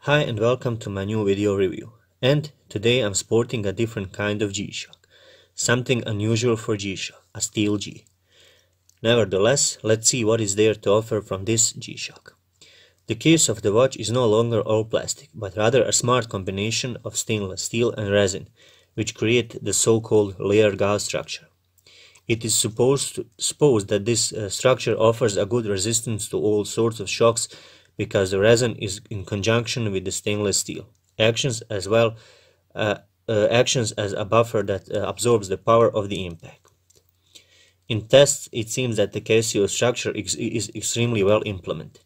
Hi and welcome to my new video review. And today I'm sporting a different kind of G-Shock. Something unusual for G-Shock, a steel G. Nevertheless, let's see what is there to offer from this G-Shock. The case of the watch is no longer all plastic, but rather a smart combination of stainless steel and resin, which create the so-called layered gauze structure. It is supposed that this structure offers a good resistance to all sorts of shocks because the resin is in conjunction with the stainless steel. Actions as a buffer that absorbs the power of the impact. In tests, it seems that the Casio structure is extremely well implemented.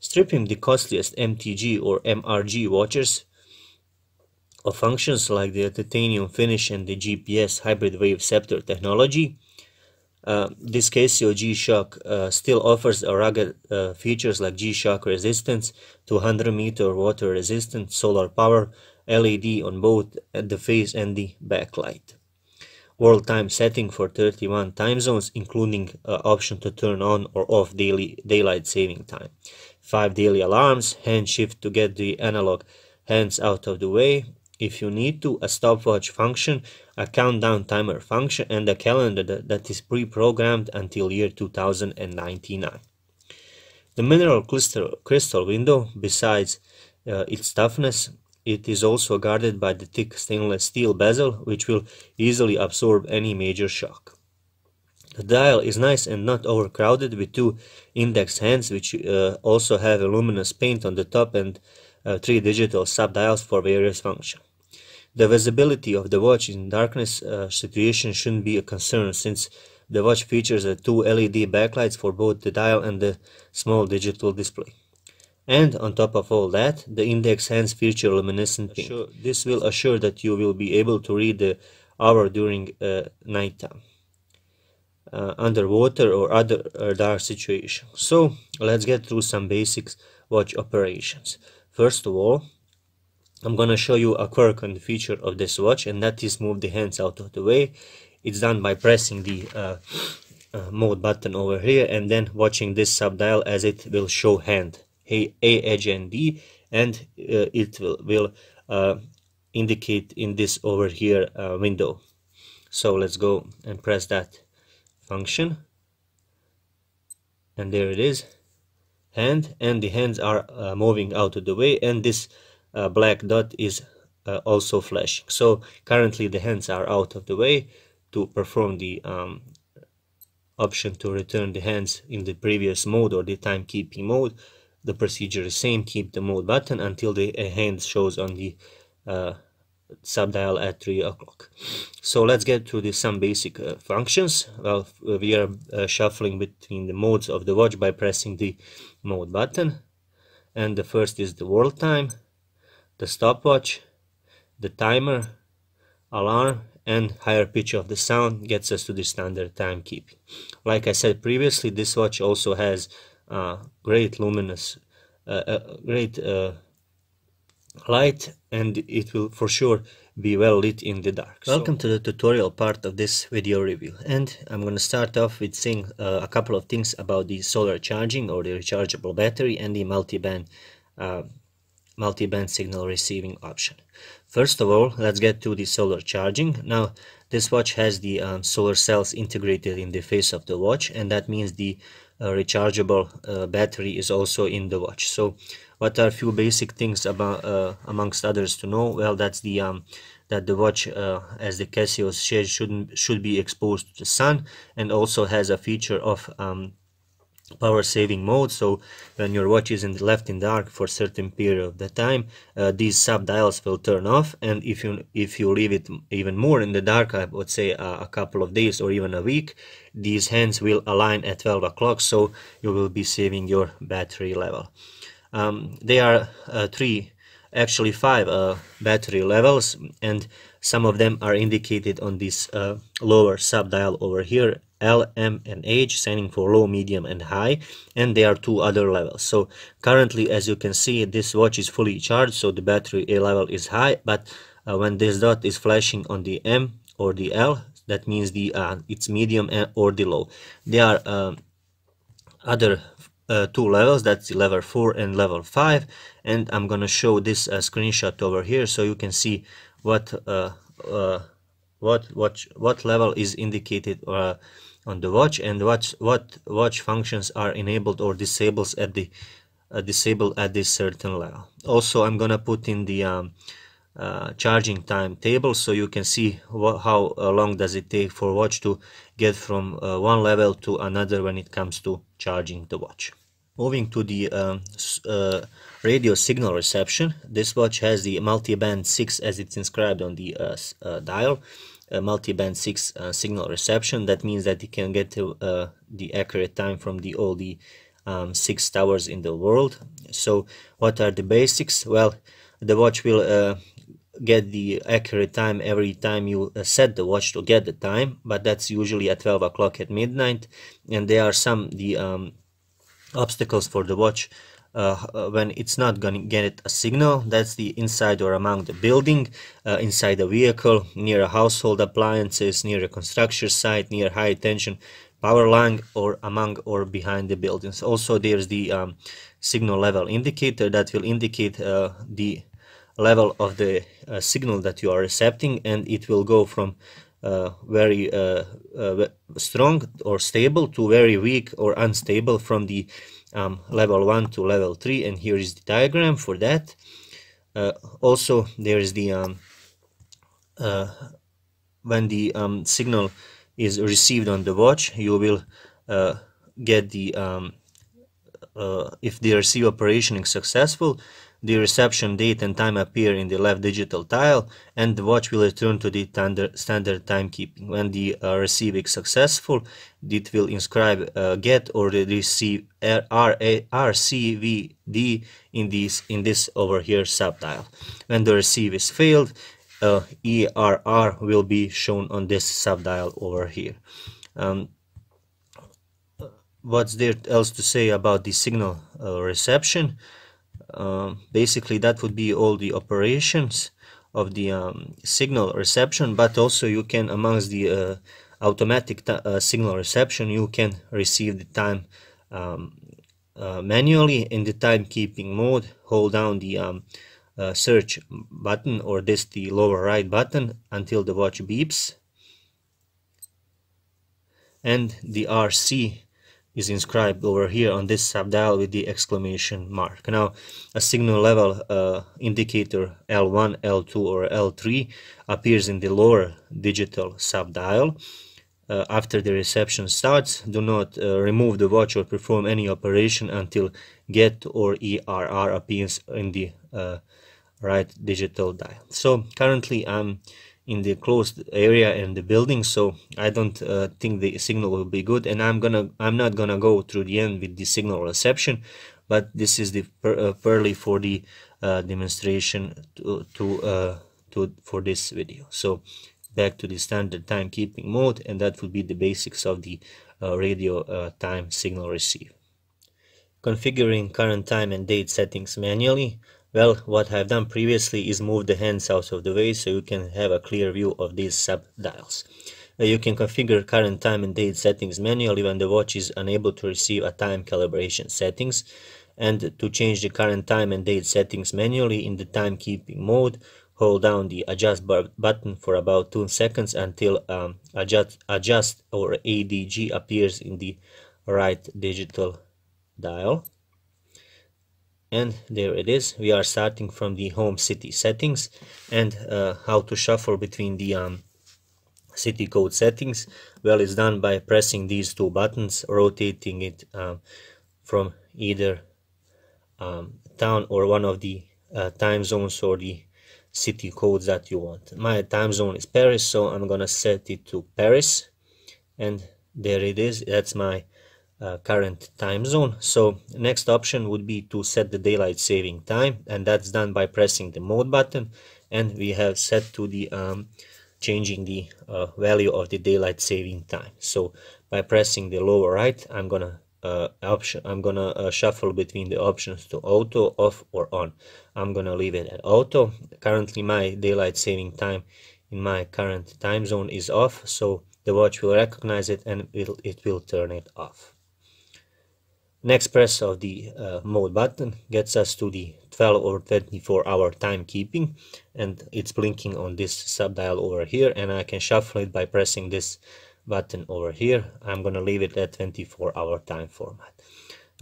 Stripping the costliest MTG or MRG watches of functions like the titanium finish and the GPS hybrid wave scepter technology, this Casio G-Shock still offers a rugged features like G-Shock resistance, 200-meter water resistant, solar power, LED on both the face and the backlight. World time setting for 31 time zones, including option to turn on or off daylight saving time. 5 daily alarms, hand shift to get the analog hands out of the way if you need to, a stopwatch function, a countdown timer function, and a calendar that is pre-programmed until year 2099. The mineral crystal window, besides its toughness, it is also guarded by the thick stainless steel bezel, which will easily absorb any major shock. The dial is nice and not overcrowded with 2 index hands, which also have a luminous paint on the top and 3 digital sub-dials for various functions. The visibility of the watch in darkness situation shouldn't be a concern, since the watch features 2 LED backlights for both the dial and the small digital display. And on top of all that, the index hands feature luminescent pink. This will assure that you will be able to read the hour during nighttime, underwater or other dark situations. So let's get through some basics watch operations. First of all, I'm gonna show you a quirk on the feature of this watch, and that is move the hands out of the way. It's done by pressing the mode button over here and then watching this sub-dial as it will show hand, A, H, and D, and it will indicate in this over here window. So let's go and press that function, and there it is, hand, and the hands are moving out of the way, and this black dot is also flashing. So currently the hands are out of the way. To perform the option to return the hands in the previous mode or the timekeeping mode, the procedure is same. Keep the mode button until the hand shows on the sub-dial at 3 o'clock. So let's get to some basic functions. Well, we are shuffling between the modes of the watch by pressing the mode button, and the first is the world time, the stopwatch, the timer, alarm, and higher pitch of the sound gets us to the standard timekeeping. Like I said previously, this watch also has great luminous, great light, and it will for sure be well lit in the dark. Welcome to the tutorial part of this video review, and I'm going to start off with saying a couple of things about the solar charging or the rechargeable battery and the multi-band signal receiving option. First of all, let's get to the solar charging. Now, this watch has the solar cells integrated in the face of the watch, and that means the rechargeable battery is also in the watch. So what are a few basic things about amongst others to know? Well, that's the that the watch, as the Casio says, should be exposed to the sun, and also has a feature of power saving mode. So when your watch is left in dark for a certain period of the time, these sub dials will turn off, and if you leave it even more in the dark, I would say a couple of days or even a week, these hands will align at 12 o'clock, so you will be saving your battery level. There are actually 5 battery levels, and some of them are indicated on this lower sub dial over here, L, M, and H, standing for low, medium, and high, and there are 2 other levels. So currently, as you can see, this watch is fully charged, so the battery level is high, but when this dot is flashing on the M or the L, that means it's medium or the low. There are other two levels, that's the level 4 and level 5, and I'm gonna show this screenshot over here so you can see what level is indicated on the watch, and what watch functions are enabled or disabled at the disabled at this certain level. Also, I'm gonna put in the charging time table so you can see how long does it take for watch to get from one level to another when it comes to charging the watch. Moving to the radio signal reception, this watch has the multi-band 6 as it's inscribed on the dial, multi-band 6 signal reception. That means that you can get the accurate time from all the 6 towers in the world. So what are the basics? Well, the watch will get the accurate time every time you set the watch to get the time, but that's usually at 12 o'clock at midnight, and there are some obstacles for the watch when it's not gonna get a signal. That's the inside or among the building, inside a vehicle, near a household appliances, near a construction site, near high tension power line, or among or behind the buildings. Also, there's the signal level indicator that will indicate the level of the signal that you are recepting, and it will go from very strong or stable to very weak or unstable from the level 1 to level 3, and here is the diagram for that. Also, there is the when the signal is received on the watch, you will get the if the receive operation is successful, the reception date and time appear in the left digital tile, and the watch will return to the standard timekeeping. When the receive is successful, it will inscribe get or the receive RCVD in this over here subdial. When the receive is failed, ERR will be shown on this subdial over here. What's there else to say about the signal reception? Basically, that would be all the operations of the signal reception, but also you can, amongst the automatic signal reception, you can receive the time manually. In the timekeeping mode, hold down the search button, or the lower right button, until the watch beeps, and the RC is inscribed over here on this subdial with the exclamation mark. Now, a signal level indicator L1, L2, or L3 appears in the lower digital subdial. After the reception starts, do not remove the watch or perform any operation until GET or ERR appears in the right digital dial. So currently I'm in the closed area in the building, so I don't think the signal will be good, and I'm not gonna go through the end with the signal reception, but this is the purely for the demonstration for this video. So back to the standard timekeeping mode, and that would be the basics of the radio time signal receive. Configuring current time and date settings manually. Well, what I've done previously is move the hands out of the way so you can have a clear view of these subdials. You can configure current time and date settings manually when the watch is unable to receive a time calibration settings. And to change the current time and date settings manually in the timekeeping mode, hold down the adjust button for about 2 seconds until adjust or ADG appears in the right digital dial. And there it is. We are starting from the home city settings, and how to shuffle between the city code settings. Well, it's done by pressing these two buttons, rotating it from either town or one of the time zones or the city codes that you want. My time zone is Paris, so I'm gonna set it to Paris, and there it is. That's my current time zone. So next option would be to set the daylight saving time, and that's done by pressing the mode button, and we have set to the changing the value of the daylight saving time. So by pressing the lower right, I'm gonna shuffle between the options to auto, off, or on. I'm gonna leave it at auto. Currently my daylight saving time in my current time zone is off, so the watch will recognize it and it will turn it off. Next press of the mode button gets us to the 12 or 24 hour timekeeping, and it's blinking on this subdial over here, and I can shuffle it by pressing this button over here. I'm gonna leave it at 24-hour time format.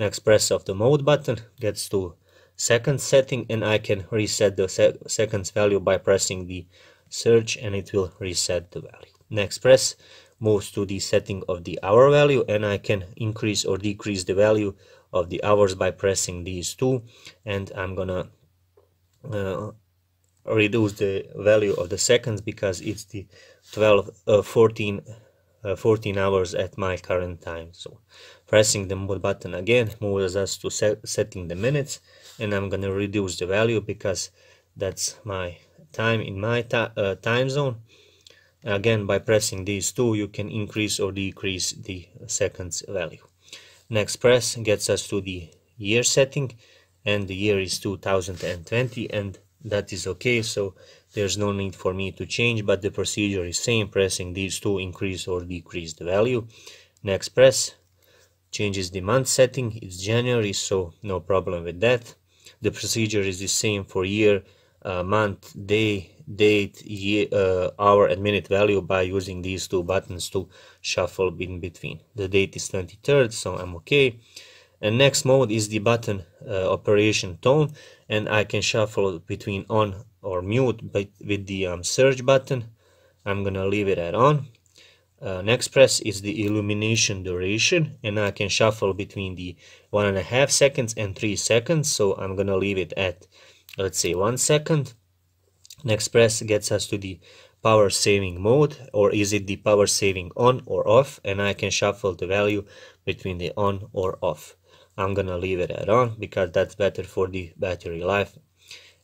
Next press of the mode button gets to seconds setting, and I can reset the seconds value by pressing the search, and it will reset the value. Next press moves to the setting of the hour value, and I can increase or decrease the value of the hours by pressing these two, and I'm gonna reduce the value of the seconds because it's the 14 hours at my current time. So pressing the mode button again moves us to setting the minutes, and I'm gonna reduce the value because that's my time in my time zone. Again, by pressing these two, you can increase or decrease the seconds value. Next press gets us to the year setting, and the year is 2020, and that is okay, so there's no need for me to change, but the procedure is same. Pressing these two increase or decrease the value. Next press changes the month setting. It's January, so no problem with that. The procedure is the same for year, month, day, date, year, hour and minute value by using these two buttons to shuffle in between. The date is 23rd, so I'm okay. And next mode is the button operation tone, and I can shuffle between on or mute with the search button. I'm gonna leave it at on. Next press is the illumination duration, and I can shuffle between the 1.5 seconds and 3 seconds, so I'm gonna leave it at, let's say, 1 second. Next press gets us to the power saving mode, or is it the power saving on or off, and I can shuffle the value between the on or off. I'm gonna leave it at on because that's better for the battery life.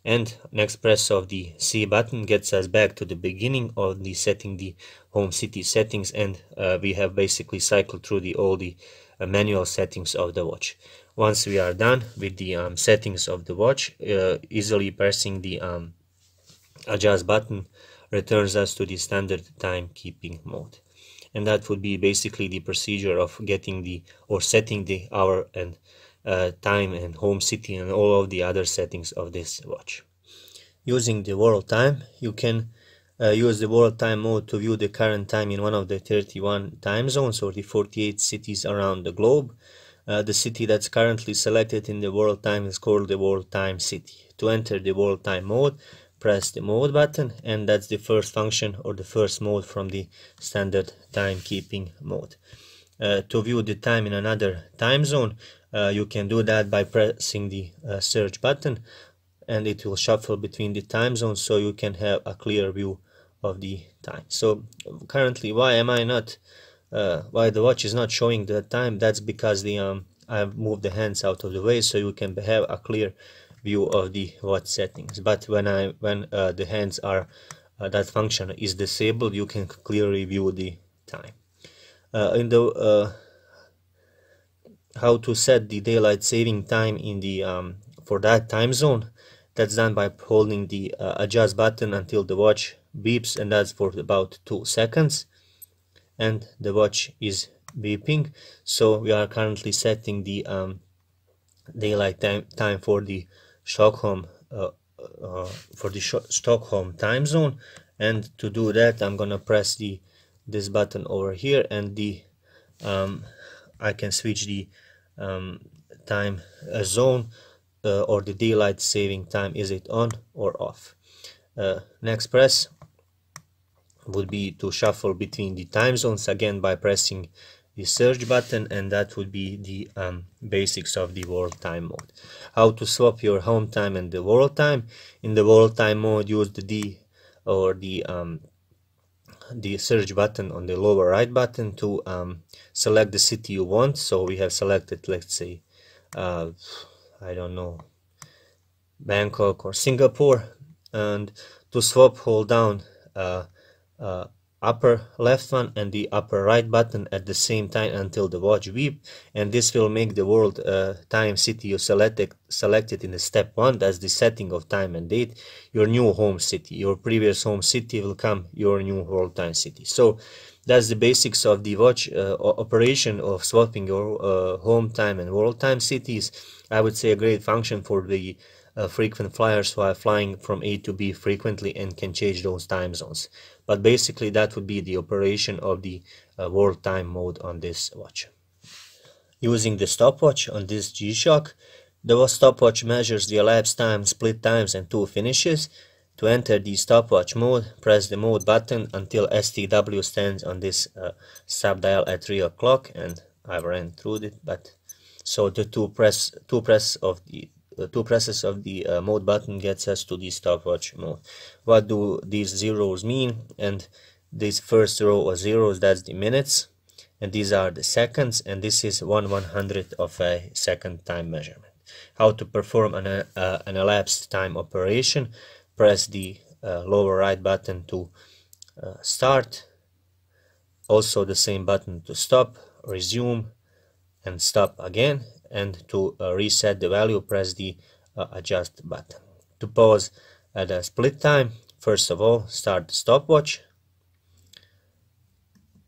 And next press of the C button gets us back to the beginning of the setting the home city settings, and we have basically cycled through all the manual settings of the watch. Once we are done with the settings of the watch, easily pressing the adjust button returns us to the standard timekeeping mode. And that would be basically the procedure of getting the or setting the hour and time and home city and all of the other settings of this watch. Using the world time, you can use the world time mode to view the current time in one of the 31 time zones or the 48 cities around the globe. The city that's currently selected in the world time is called the world time city. To enter the world time mode, press the mode button, and that's the first function or the first mode from the standard timekeeping mode. To view the time in another time zone, you can do that by pressing the search button, and it will shuffle between the time zones so you can have a clear view of the time. So currently, why the watch is not showing the time? That's because I've moved the hands out of the way so you can have a clear view of the watch settings. But when the hands are that function is disabled, you can clearly view the time. In the how to set the daylight saving time in the for that time zone, that's done by holding the adjust button until the watch beeps, and that's for about 2 seconds, and the watch is beeping. So we are currently setting the daylight time for the Stockholm Stockholm time zone, and to do that I'm gonna press this button over here, and the I can switch the time zone or the daylight saving time, is it on or off. Next press would be to shuffle between the time zones, again by pressing the search button, and that would be the basics of the world time mode. How to swap your home time and the world time. In the world time mode, use the D or the search button on the lower right button to select the city you want. So we have selected, let's say, I don't know, Bangkok or Singapore, and to swap, hold down upper left one and the upper right button at the same time until the watch beep, and this will make the world time city you selected in the step 1, that's the setting of time and date, your new home city. Your previous home city will come your new world time city. So That's the basics of the watch operation of swapping your home time and world time cities. I would say a great function for the frequent flyers who are flying from A to B frequently and can change those time zones. But basically that would be the operation of the world time mode on this watch. Using the stopwatch on this G-Shock, the stopwatch measures the elapsed time, split times and two finishes. To enter the stopwatch mode, press the mode button until STW stands on this sub-dial at 3 o'clock, and I ran through it, but so the two presses of the mode button gets us to the stopwatch mode. What do these zeros mean? And this first row of zeros, that's the minutes, and these are the seconds, and this is 1/100th of a second time measurement. How to perform an elapsed time operation? Press the lower right button to start, also the same button to stop, resume, and stop again, and to reset the value, press the adjust button. To pause at a split time, first of all, start the stopwatch,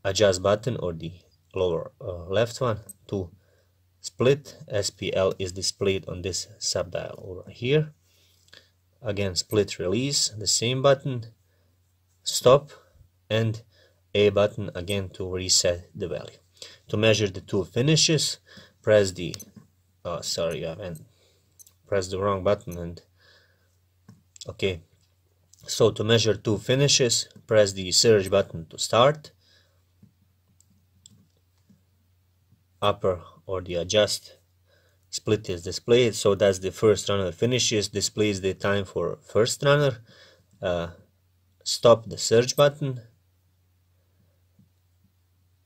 adjust button or the lower left one to split. SPL is displayed on this sub-dial over here. Again, split release, the same button, stop, and A button again to reset the value. To measure the two finishes, press the sorry, I pressed the wrong button, and okay. So to measure two finishes, press the surge button to start, upper or the adjust split is displayed, so that's the first runner finishes, displays the time for first runner. Stop the surge button,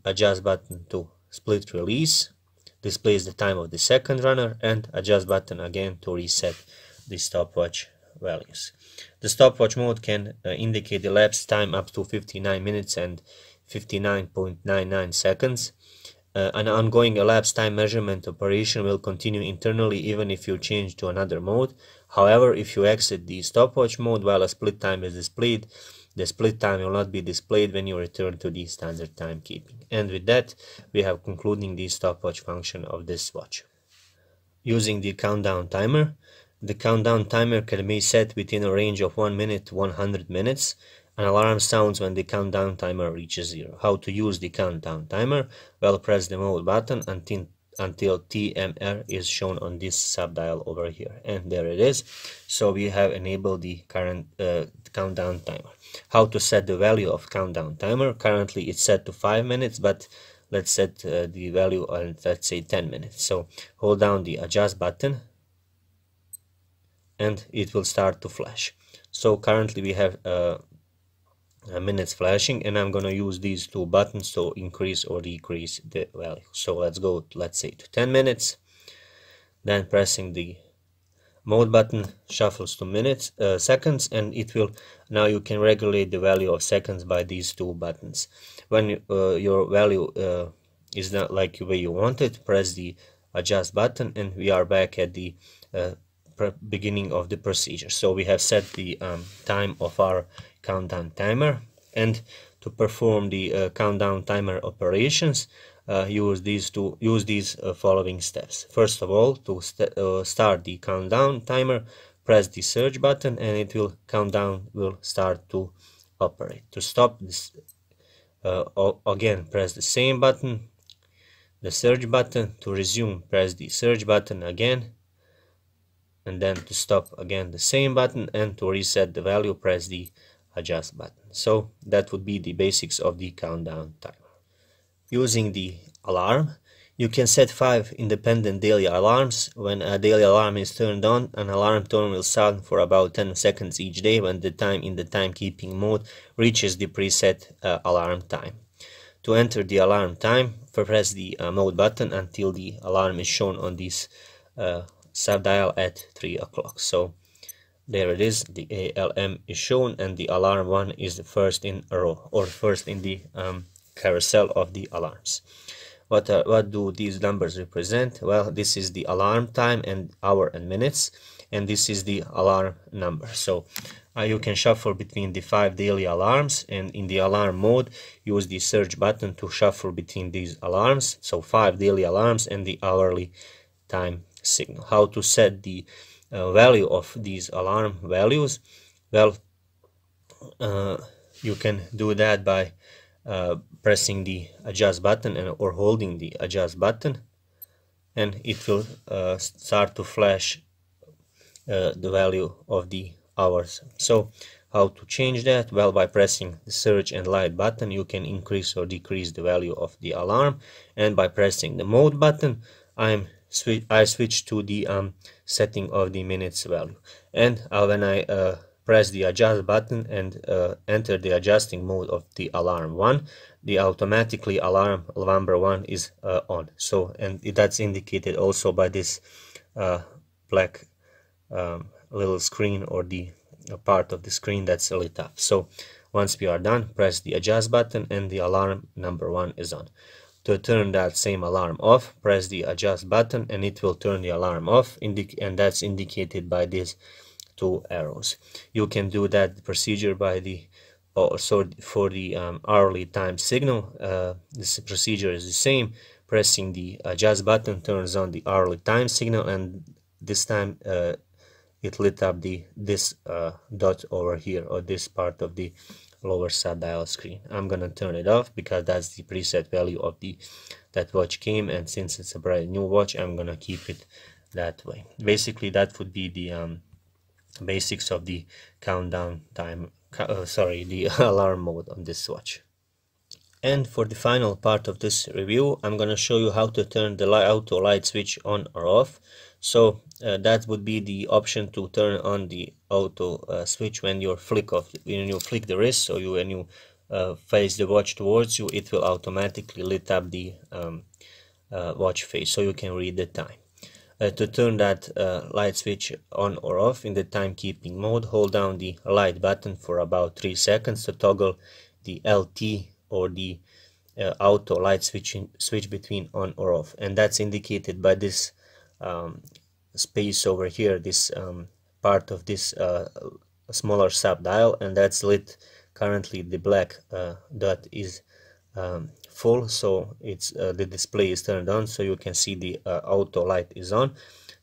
adjust button to split release, displays the time of the second runner, and adjust button again to reset the stopwatch values. The stopwatch mode can indicate the elapsed time up to 59 minutes and 59.99 seconds. An ongoing elapsed time measurement operation will continue internally even if you change to another mode. However, if you exit the stopwatch mode while a split time is displayed, the split time will not be displayed when you return to the standard timekeeping. And with that, we have concluding the stopwatch function of this watch. Using the countdown timer, the countdown timer can be set within a range of 1 minute to 100 minutes. An alarm sounds when the countdown timer reaches 0. How to use the countdown timer? Well, press the mode button until TMR is shown on this sub-dial over here. And there it is. So we have enabled the current countdown timer. How to set the value of countdown timer? Currently it's set to 5 minutes, but let's set the value on, let's say, 10 minutes. So hold down the adjust button and it will start to flash. So currently we have minutes flashing, and I'm gonna use these two buttons to increase or decrease the value. So let's go, let's say, to 10 minutes. Then pressing the mode button shuffles to minutes, seconds, and it will, now you can regulate the value of seconds by these two buttons. When your value is not like the way you want it, press the adjust button, and we are back at the beginning of the procedure. So we have set the time of our countdown timer, and to perform the countdown timer operations, use these following steps. First of all, to start the countdown timer, press the surge button, and it will countdown will start to operate. To stop this, again press the same button, the surge button. To resume, press the surge button again, and then to stop, again the same button, and to reset the value, press the adjust button. So that would be the basics of the countdown timer. Using the alarm, you can set 5 independent daily alarms. When a daily alarm is turned on, an alarm tone will sound for about 10 seconds each day when the time in the timekeeping mode reaches the preset alarm time. To enter the alarm time, press the mode button until the alarm is shown on this sub-dial at 3 o'clock. So there it is, the ALM is shown, and the alarm 1 is the first in a row, or first in the carousel of the alarms. What do these numbers represent? Well, this is the alarm time and hour and minutes, and this is the alarm number. So You can shuffle between the 5 daily alarms, and in the alarm mode use the search button to shuffle between these alarms, so 5 daily alarms and the hourly time signal. How to set the value of these alarm values? Well, you can do that by pressing the adjust button or holding the adjust button, and it will start to flash the value of the hours. So how to change that? Well, by pressing the search and light button you can increase or decrease the value of the alarm, and by pressing the mode button I switch to the setting of the minutes value, and when I press the adjust button and enter the adjusting mode of the alarm 1, the automatically alarm number 1 is on. So, and that's indicated also by this black little screen, or the part of the screen that's lit up. So once we are done, press the adjust button and the alarm number 1 is on. To turn that same alarm off, press the adjust button and it will turn the alarm off, and that's indicated by these 2 arrows. You can do that procedure by the also for the hourly time signal. This procedure is the same. Pressing the adjust button turns on the hourly time signal, and this time it lit up this dot over here, or this part of the lower sub-dial screen. I'm gonna turn it off because that's the preset value of that watch came, and since it's a brand new watch I'm gonna keep it that way. Basically that would be the basics of the countdown time, the alarm mode on this watch. And for the final part of this review, I'm going to show you how to turn the auto light switch on or off. So that would be the option to turn on the auto switch when you flick the wrist. So when you face the watch towards you, it will automatically lit up the watch face, so you can read the time. To turn that light switch on or off in the timekeeping mode, hold down the light button for about 3 seconds to toggle the LT, or the auto light switch between on or off, and that's indicated by this space over here, this part of this smaller sub dial, and that's lit. Currently the black dot is full, so it's the display is turned on, so you can see the auto light is on.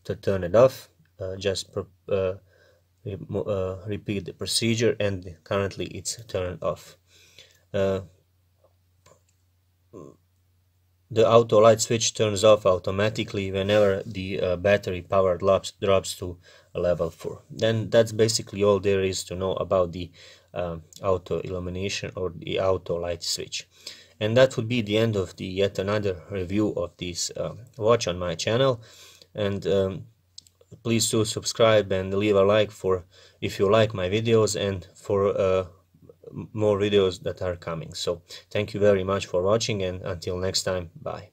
To turn it off, just repeat the procedure, and currently it's turned off. The auto light switch turns off automatically whenever the battery power drops to a level 4. Then that's basically all there is to know about the auto illumination or the auto light switch. And that would be the end of the yet another review of this watch on my channel. And please do subscribe and leave a like if you like my videos, and for more videos that are coming. So thank you very much for watching, and until next time, bye.